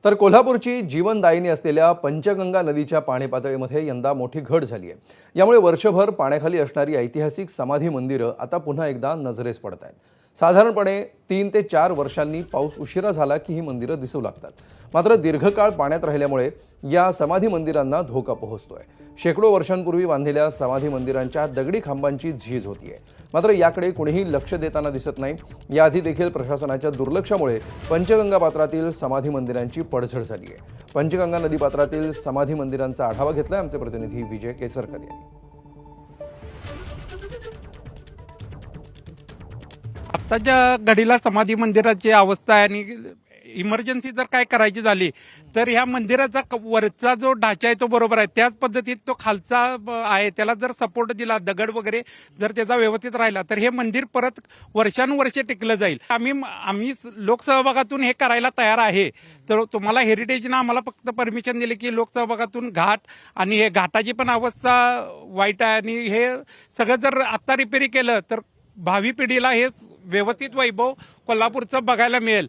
तर कोल्हापूरची जीवनदायिनी असलेल्या पंचगंगा नदीच्या पाणी पातळीमध्ये यंदा मोठी घट झाली आहे। यामुळे वर्षभर पाण्याखाली असणारी ऐतिहासिक समाधी मंदिरं आता पुन्हा एकदा नजरेस पडत आहेत। साधारणपणे 3 ते 4 वर्षांनी पाऊस उशिरा झाला की ही मंदिरं दिसू लागतात। मात्र दीर्घकाळ पाण्यात राहिल्यामुळे या समाधी मंदिरांना धोका पोहोचतोय। शेकडो वर्षांपूर्वी बांधलेल्या समाधी मंदिरांच्या दगडी खांबांची झीज होतीये। मात्र याकडे कोणीही लक्ष देताना दिसत नाही। याआधी देखील प्रशासनाच्या दुर्लक्षामुळे पंचगंगा पात्रातील समाधी मंदिरांची पडझड झाली आहे। पंचगंगा नदी पात्रातील समाधी मंदिरांचा आढावा घेतलाय आमचे प्रतिनिधी विजय केसरकर यांनी। आत्ताच्या घडीला समाधी मंदिराची अवस्था आहे आणि इमर्जन्सी जर काय करायची झाली तर ह्या मंदिराचा वरचा जो ढाचा आहे तो बरोबर आहे, त्याच पद्धतीत तो खालचा आहे त्याला जर सपोर्ट दिला, दगड वगैरे जर त्याचा व्यवस्थित राहिला तर हे मंदिर परत वर्षानुवर्षे टिकलं जाईल। आम्ही लोकसहभागातून हे करायला तयार आहे। तर तुम्हाला हेरिटेजनं आम्हाला फक्त परमिशन दिली की लोकसहभागातून घाट आणि हे घाटाची पण अवस्था वाईट आहे आणि हे सगळं जर आत्ता रिपेरी केलं तर भावी पिढीला हे व्यवस्थित वैभव कोल्हापूरचं बघायला मिळेल।